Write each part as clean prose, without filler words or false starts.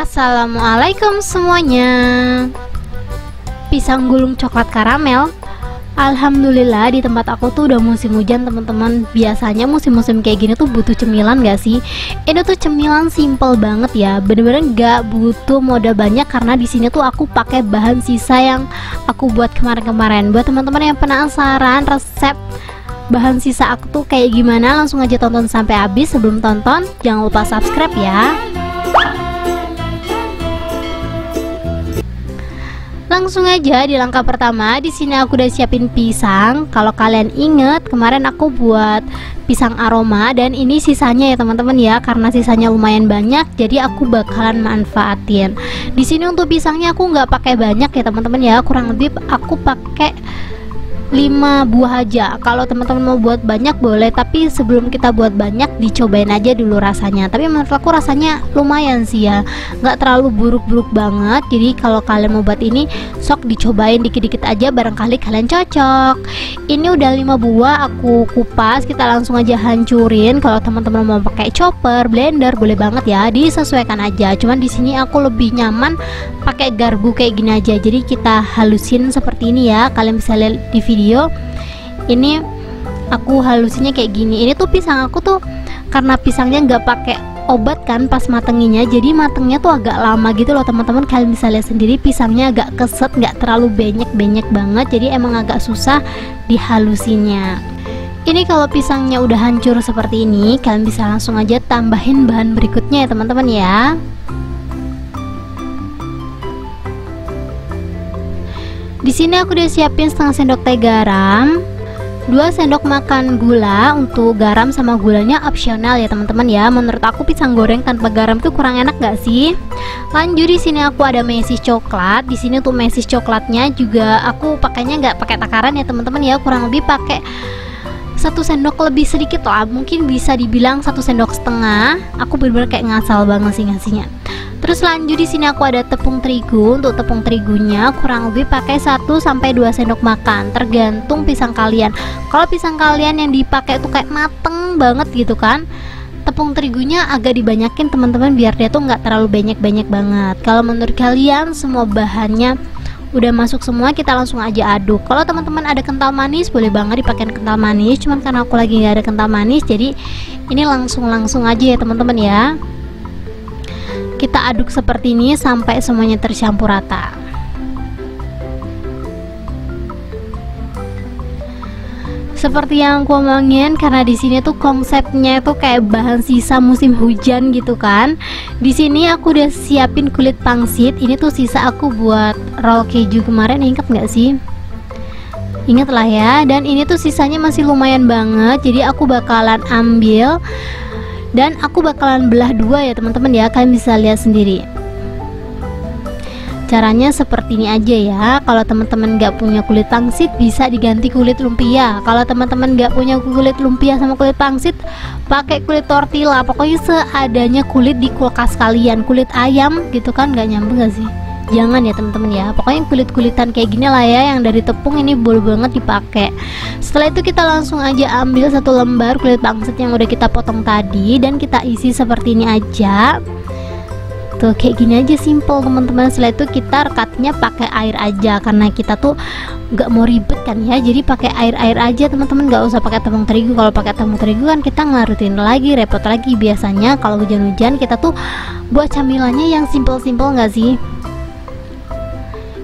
Assalamualaikum semuanya. Pisang gulung coklat karamel. Alhamdulillah di tempat aku tuh udah musim hujan teman-teman. Biasanya musim-musim kayak gini tuh butuh cemilan gak sih? Ini tuh cemilan simple banget ya. Bener-bener gak butuh modal banyak karena di sini tuh aku pakai bahan sisa yang aku buat kemarin-kemarin. Buat teman-teman yang penasaran resep bahan sisa aku tuh kayak gimana, langsung aja tonton sampai habis. Sebelum tonton jangan lupa subscribe ya. Langsung aja di langkah pertama. Di sini aku udah siapin pisang. Kalau kalian inget kemarin aku buat pisang aroma dan ini sisanya ya teman-teman ya, karena sisanya lumayan banyak jadi aku bakalan manfaatin. Di sini untuk pisangnya aku nggak pakai banyak ya teman-teman ya, kurang lebih aku pakai 5 buah aja. Kalau teman-teman mau buat banyak boleh, tapi sebelum kita buat banyak dicobain aja dulu rasanya. Tapi menurut aku rasanya lumayan sih ya, nggak terlalu buruk-buruk banget. Jadi kalau kalian mau buat ini sok dicobain dikit-dikit aja, barangkali kalian cocok. Ini udah 5 buah aku kupas, kita langsung aja hancurin. Kalau teman-teman mau pakai chopper, blender boleh banget ya, disesuaikan aja. Cuman di sini aku lebih nyaman pakai garpu kayak gini aja. Jadi kita halusin seperti ini ya. Kalian bisa lihat di video ini aku halusinnya kayak gini. Ini tuh pisang aku tuh karena pisangnya nggak pakai obat kan pas matenginya, jadi matengnya tuh agak lama gitu loh teman-teman. Kalian bisa lihat sendiri pisangnya agak keset, nggak terlalu banyak banget, jadi emang agak susah dihalusinnya. Ini kalau pisangnya udah hancur seperti ini, kalian bisa langsung aja tambahin bahan berikutnya ya teman-teman ya. Di sini aku udah siapin setengah sendok teh garam, 2 sendok makan gula. Untuk garam sama gulanya opsional ya teman-teman ya. Menurut aku pisang goreng tanpa garam tuh kurang enak gak sih? Lanjut di sini aku ada mesis coklat. Di sini tuh mesis coklatnya juga aku pakainya nggak pakai takaran ya teman-teman ya, kurang lebih pakai 1 sendok lebih sedikit lah, mungkin bisa dibilang 1,5 sendok. Aku bener-bener kayak ngasal banget sih ngasihnya. Terus lanjut di sini aku ada tepung terigu. Untuk tepung terigunya kurang lebih pakai 1-2 sendok makan, tergantung pisang kalian. Kalau pisang kalian yang dipakai tuh kayak mateng banget gitu kan, tepung terigunya agak dibanyakin teman-teman, biar dia tuh nggak terlalu banyak banget. Kalau menurut kalian semua bahannya udah masuk semua, kita langsung aja aduk. Kalau teman-teman ada kental manis boleh banget dipakai kental manis, cuman karena aku lagi nggak ada kental manis jadi ini langsung aja ya teman-teman ya. Kita aduk seperti ini sampai semuanya tercampur rata. Seperti yang aku omongin, karena di sini tuh konsepnya itu kayak bahan sisa musim hujan gitu kan. Di sini aku udah siapin kulit pangsit. Ini tuh sisa aku buat roll keju kemarin, inget nggak sih? Ingat lah ya. Dan ini tuh sisanya masih lumayan banget, jadi aku bakalan ambil dan aku bakalan belah 2 ya teman-teman ya. Kalian bisa lihat sendiri. Caranya seperti ini aja ya. Kalau teman-teman nggak punya kulit pangsit bisa diganti kulit lumpia. Kalau teman-teman nggak punya kulit lumpia sama kulit pangsit, pakai kulit tortilla. Pokoknya seadanya kulit di kulkas kalian. Kulit ayam gitu kan, nggak nyambung nggak sih? Jangan ya teman-teman ya. Pokoknya kulit-kulitan kayak gini lah ya, yang dari tepung ini boleh banget dipakai. Setelah itu kita langsung aja ambil 1 lembar kulit pangsit yang udah kita potong tadi dan kita isi seperti ini aja. Tuh kayak gini aja, simple teman-teman. Setelah itu kita rekatnya pakai air aja karena kita tuh nggak mau ribet kan ya, jadi pakai air aja teman-teman, nggak usah pakai tepung terigu. Kalau pakai tepung terigu kan kita ngarutin lagi, repot lagi. Biasanya kalau hujan-hujan kita tuh buat camilannya yang simple-simple nggak sih?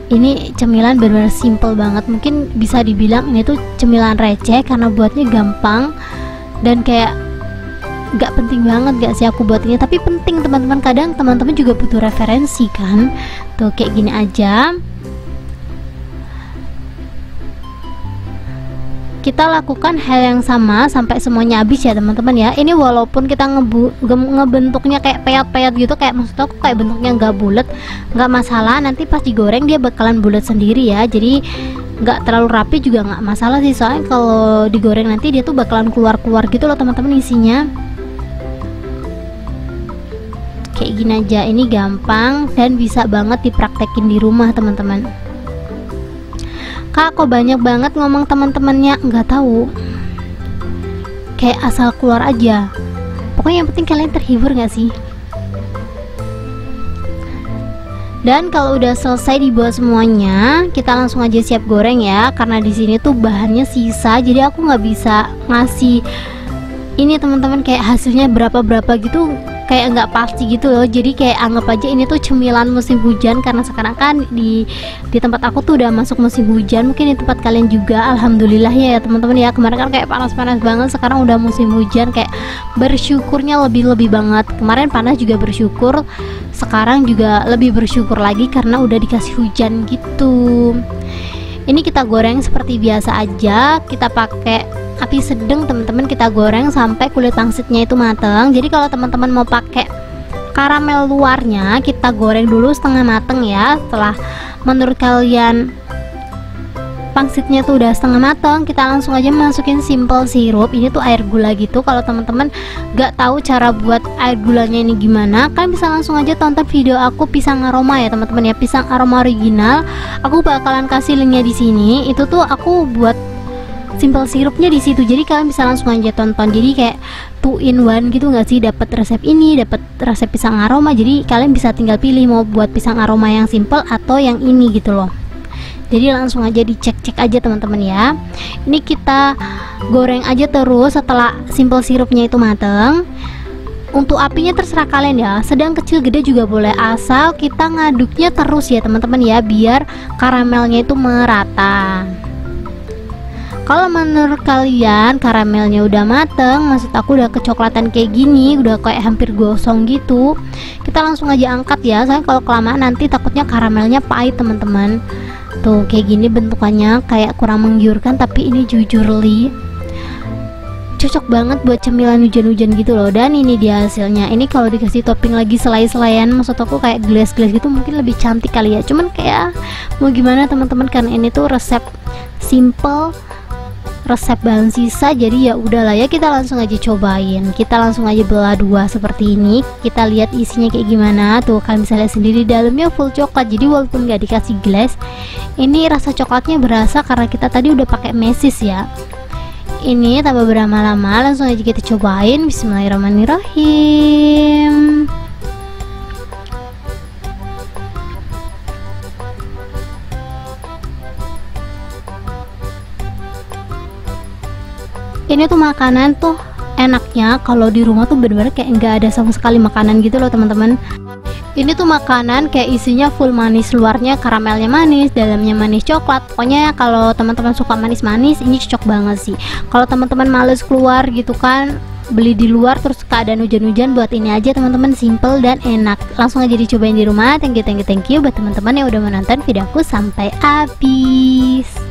Ini cemilan benar-benar simple banget. Mungkin bisa dibilang ini tuh cemilan receh karena buatnya gampang dan kayak gak penting banget gak sih aku buatnya, tapi penting teman-teman. Kadang teman-teman juga butuh referensi kan. Tuh kayak gini aja. Kita lakukan hal yang sama sampai semuanya habis ya teman-teman ya. Ini walaupun kita ngebentuknya kayak peyot-peyot gitu, kayak maksud aku kayak bentuknya nggak bulat, nggak masalah. Nanti pas digoreng dia bakalan bulat sendiri ya. Jadi nggak terlalu rapi juga nggak masalah sih, soalnya kalau digoreng nanti dia tuh bakalan keluar gitu loh teman-teman isinya. Kayak gini aja, ini gampang dan bisa banget dipraktekin di rumah teman-teman. Kak, kok banyak banget ngomong teman-temannya? Nggak tahu, kayak asal keluar aja. Pokoknya yang penting kalian terhibur nggak sih? Dan kalau udah selesai dibuat semuanya, kita langsung aja siap goreng ya. Karena di sini tuh bahannya sisa, jadi aku nggak bisa ngasih ini teman-teman kayak hasilnya berapa gitu, kayak nggak pasti gitu loh. Jadi kayak anggap aja ini tuh cemilan musim hujan, karena sekarang kan di tempat aku tuh udah masuk musim hujan. Mungkin di tempat kalian juga, alhamdulillah ya teman-teman ya. Kemarin kan kayak panas-panas banget, sekarang udah musim hujan, kayak bersyukurnya lebih banget. Kemarin panas juga bersyukur, sekarang juga lebih bersyukur lagi karena udah dikasih hujan gitu. Ini kita goreng seperti biasa aja, kita pakai api sedang teman-teman, kita goreng sampai kulit pangsitnya itu mateng. Jadi kalau teman-teman mau pakai karamel luarnya, kita goreng dulu setengah mateng ya. Setelah menurut kalian pangsitnya tuh udah setengah mateng, kita langsung aja masukin simple sirup. Ini tuh air gula gitu. Kalau teman-teman gak tahu cara buat air gulanya ini gimana, kalian bisa langsung aja tonton video aku pisang aroma ya teman-teman ya, pisang aroma original. Aku bakalan kasih linknya di sini. Itu tuh aku buat simple sirupnya di situ, jadi kalian bisa langsung aja tonton. Jadi kayak 2 in 1 gitu nggak sih, dapat resep ini, dapat resep pisang aroma. Jadi kalian bisa tinggal pilih mau buat pisang aroma yang simple atau yang ini gitu loh. Jadi langsung aja dicek aja teman-teman ya. Ini kita goreng aja terus setelah simple sirupnya itu mateng. Untuk apinya terserah kalian ya, sedang kecil gede juga boleh, asal kita ngaduknya terus ya teman-teman ya, biar karamelnya itu merata. Kalau menurut kalian karamelnya udah mateng, maksud aku udah kecoklatan kayak gini, udah kayak hampir gosong gitu, kita langsung aja angkat ya. Soalnya kalau kelamaan nanti takutnya karamelnya pahit teman-teman. Tuh kayak gini bentukannya, kayak kurang menggiurkan, tapi ini jujur li cocok banget buat cemilan hujan-hujan gitu loh. Dan ini dia hasilnya. Ini kalau dikasih topping lagi selai-selayan, maksud aku kayak gelas-gelas gitu, mungkin lebih cantik kali ya. Cuman kayak mau gimana teman-teman, karena ini tuh resep simple, resep bahan sisa, jadi ya udahlah ya, kita langsung aja cobain. Kita langsung aja belah dua seperti ini, kita lihat isinya kayak gimana. Tuh kalian bisa lihat sendiri, dalamnya full coklat. Jadi walaupun nggak dikasih gelas, ini rasa coklatnya berasa karena kita tadi udah pakai mesis ya. Ini tambah berlama-lama, langsung aja kita cobain. Bismillahirrahmanirrahim. Ini tuh makanan tuh enaknya kalau di rumah tuh bener-bener kayak nggak ada sama sekali makanan gitu loh teman-teman. Ini tuh makanan kayak isinya full manis, luarnya karamelnya manis, dalamnya manis coklat. Pokoknya kalau teman-teman suka manis-manis, ini cocok banget sih. Kalau teman-teman males keluar gitu kan, beli di luar terus keadaan hujan-hujan, buat ini aja teman-teman, simple dan enak. Langsung aja dicobain di rumah. Thank you buat teman-teman yang udah menonton videoku sampai habis.